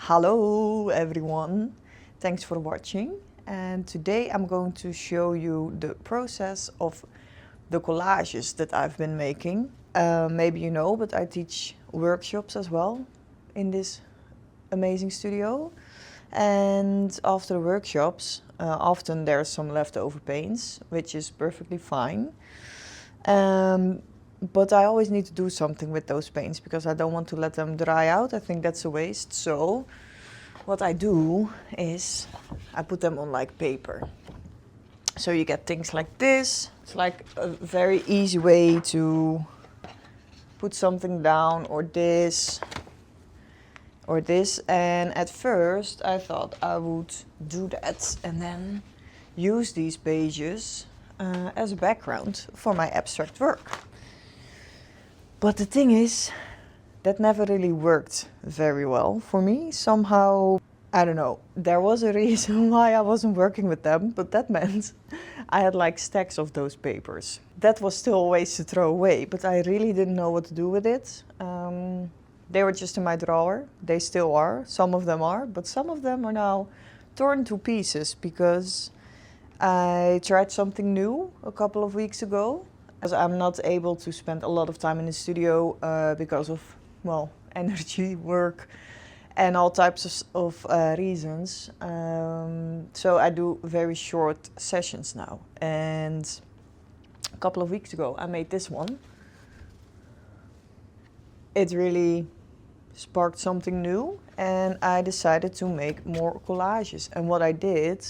Hello everyone, thanks for watching, and today I'm going to show you the process of the collages that I've been making. Maybe you know, but I teach workshops as well in this amazing studio, and after the workshops often there's some leftover paints, which is perfectly fine. But I always need to do something with those paints because I don't want to let them dry out. I think that's a waste. So what I do is I put them on like paper. So you get things like this. It's like a very easy way to put something down, or this. And at first I thought I would do that and then use these pages as a background for my abstract work. But the thing is, that never really worked very well for me. Somehow, I don't know, there was a reason why I wasn't working with them, but that meant I had like stacks of those papers. That was still a waste to throw away, but I really didn't know what to do with it. They were just in my drawer. They still are. Some of them are, but some of them are now torn to pieces because I tried something new a couple of weeks ago. As I'm not able to spend a lot of time in the studio because of, well, energy, work, and all types of reasons. So I do very short sessions now. And a couple of weeks ago, I made this one. It really sparked something new, and I decided to make more collages. And what I did,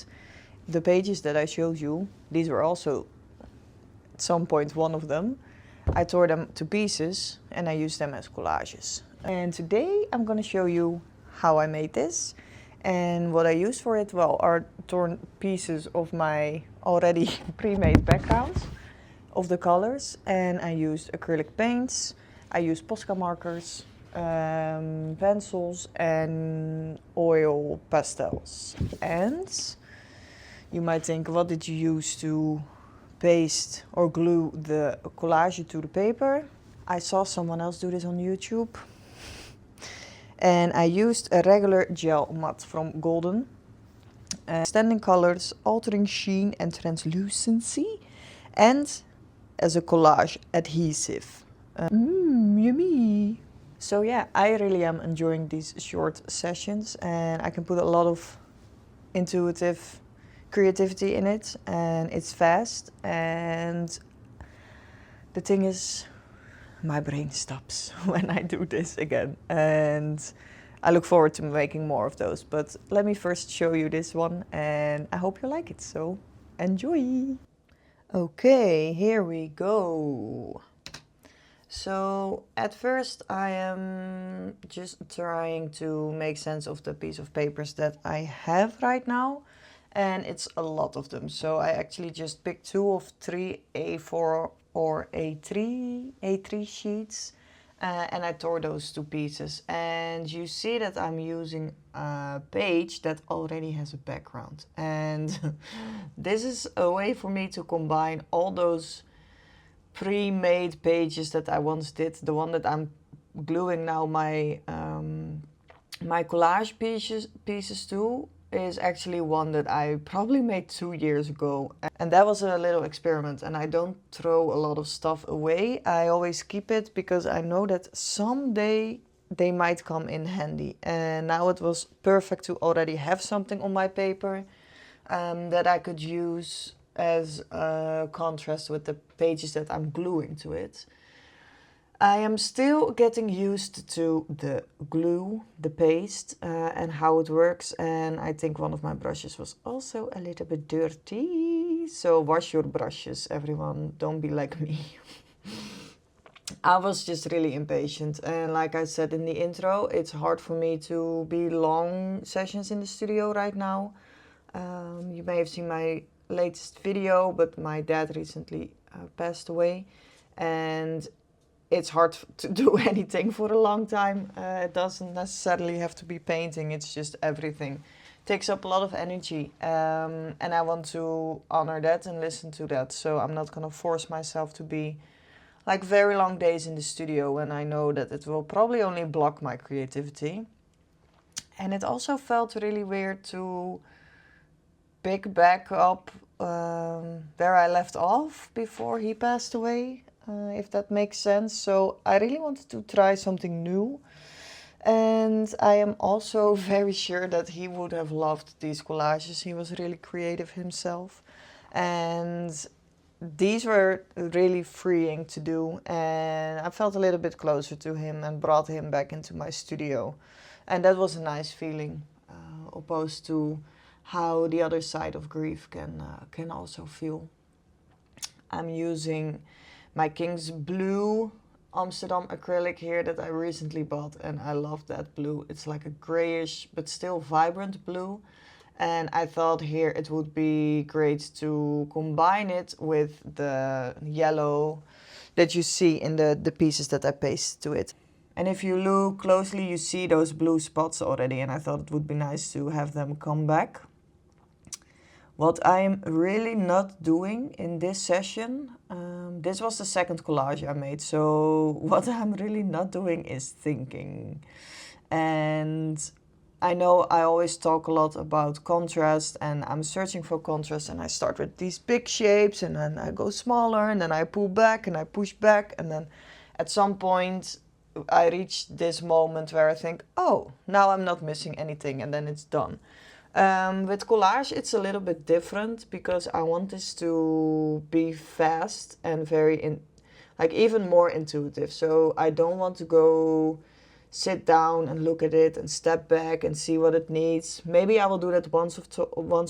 the pages that I showed you, these were also at some point one of them. I tore them to pieces and I used them as collages. And today I'm going to show you how I made this, and what I used for it, well, are torn pieces of my already pre-made backgrounds of the colors, and I used acrylic paints, I used Posca markers, pencils and oil pastels. And you might think, what did you use to paste or glue the collage to the paper? I saw someone else do this on YouTube, and I used a regular gel mat from Golden, standing colors, altering sheen and translucency, and as a collage adhesive. Yummy! So yeah, I really am enjoying these short sessions, and I can put a lot of intuitive creativity in it, and it's fast. And the thing is, my brain stops when I do this again, and I look forward to making more of those. But let me first show you this one, and I hope you like it, so enjoy! Okay, here we go. So at first I am just trying to make sense of the piece of papers that I have right now, and it's a lot of them. So I actually just picked 2 of 3 A4 or A3 sheets, and I tore those to pieces. And you see that I'm using a page that already has a background, and this is a way for me to combine all those pre-made pages that I once did. The one that I'm gluing now my my collage pieces to is actually one that I probably made 2 years ago, and that was a little experiment. And I don't throw a lot of stuff away. I always keep it because I know that someday they might come in handy, and now it was perfect to already have something on my paper that I could use as a contrast with the pages that I'm gluing to it. I am still getting used to the glue, the paste, and how it works, and I think one of my brushes was also a little bit dirty. So wash your brushes, everyone, don't be like me. I was just really impatient, and like I said in the intro, it's hard for me to be long sessions in the studio right now. You may have seen my latest video, but my dad recently passed away, and it's hard to do anything for a long time. It doesn't necessarily have to be painting, it's just everything. It takes up a lot of energy, and I want to honor that and listen to that. So I'm not gonna force myself to be like very long days in the studio when I know that it will probably only block my creativity. And it also felt really weird to pick back up where I left off before he passed away, if that makes sense. So I really wanted to try something new. And I am also very sure that he would have loved these collages. He was really creative himself. And these were really freeing to do. And I felt a little bit closer to him and brought him back into my studio. And that was a nice feeling, opposed to how the other side of grief can also feel. I'm using my King's Blue Amsterdam acrylic here that I recently bought, and I love that blue. It's like a grayish but still vibrant blue, and I thought here it would be great to combine it with the yellow that you see in the pieces that I pasted to it. And if you look closely, you see those blue spots already, and I thought it would be nice to have them come back. What I'm really not doing in this session, this was the second collage I made, so what I'm really not doing is thinking. And I know I always talk a lot about contrast, and I'm searching for contrast, and I start with these big shapes, and then I go smaller, and then I pull back, and I push back, and then at some point I reach this moment where I think, oh, now I'm not missing anything, and then it's done. With collage, it's a little bit different because I want this to be fast and even more intuitive. So I don't want to go sit down and look at it and step back and see what it needs. Maybe I will do that once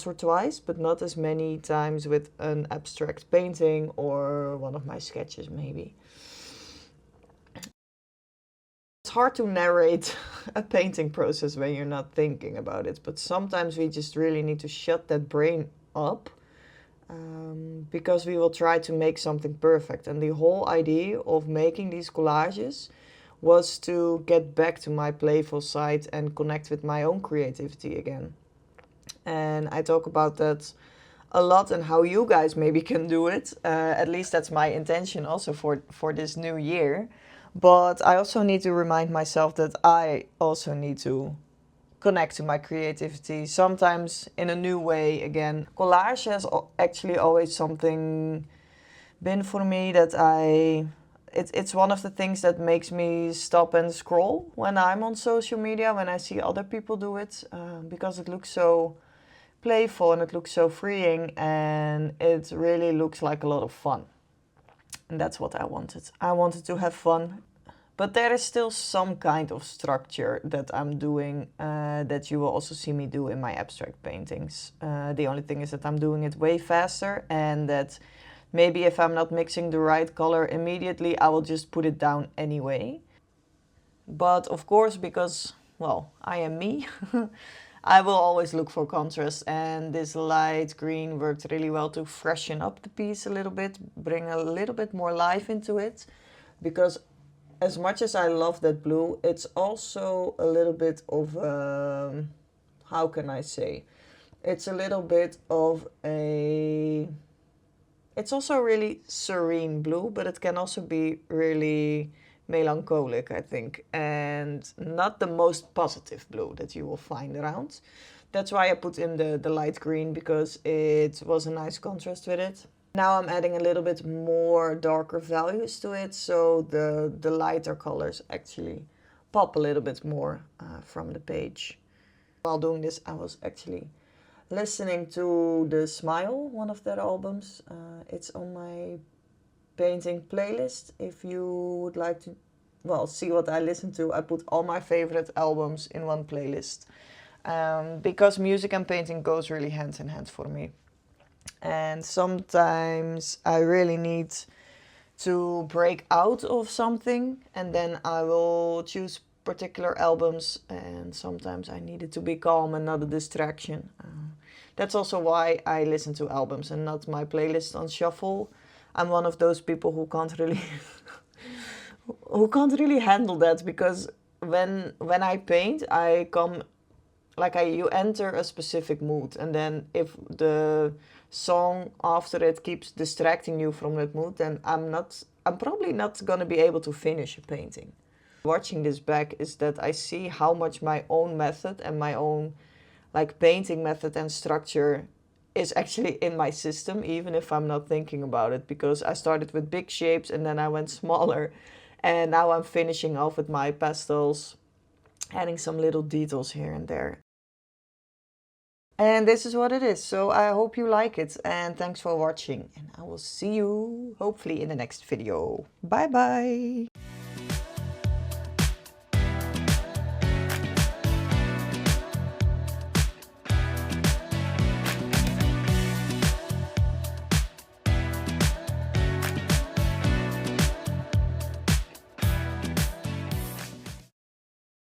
or twice, but not as many times with an abstract painting or one of my sketches maybe. It's hard to narrate a painting process when you're not thinking about it, but sometimes we just really need to shut that brain up, because we will try to make something perfect. And the whole idea of making these collages was to get back to my playful side and connect with my own creativity again. And I talk about that a lot and how you guys maybe can do it. At least that's my intention also for this new year. But I also need to remind myself that I also need to connect to my creativity, sometimes in a new way again. Collage has actually always something been for me that it's one of the things that makes me stop and scroll when I'm on social media, when I see other people do it, because it looks so playful and it looks so freeing, and it really looks like a lot of fun. And that's what I wanted. I wanted to have fun. But there is still some kind of structure that I'm doing, that you will also see me do in my abstract paintings. The only thing is that I'm doing it way faster, and that maybe if I'm not mixing the right color immediately, I will just put it down anyway. But of course, because, well, I am me, I will always look for contrast, and this light green worked really well to freshen up the piece a little bit, bring a little bit more life into it, because as much as I love that blue, it's also a little bit of, how can I say, it's a little bit of it's also really serene blue, but it can also be really melancholic, I think, and not the most positive blue that you will find around. That's why I put in the light green, because it was a nice contrast with it. Now I'm adding a little bit more darker values to it, so the lighter colors actually pop a little bit more from the page. While doing this, I was actually listening to The Smile, one of their albums. It's on my painting playlist. If you would like to, well, see what I listen to, I put all my favorite albums in one playlist. Because music and painting goes really hand in hand for me. And sometimes I really need to break out of something, and then I will choose particular albums, and sometimes I need it to be calm and not a distraction. That's also why I listen to albums and not my playlist on shuffle. I'm one of those people who can't really who can't really handle that, because when I paint, you enter a specific mood, and then if the song after it keeps distracting you from that mood, then I'm probably not gonna be able to finish a painting. watching this back is that I see how much my own method and my own like painting method and structure is actually in my system, even if I'm not thinking about it, because I started with big shapes and then I went smaller, and now I'm finishing off with my pastels, adding some little details here and there. And this is what it is. So I hope you like it, and thanks for watching, and I will see you hopefully in the next video. Bye bye.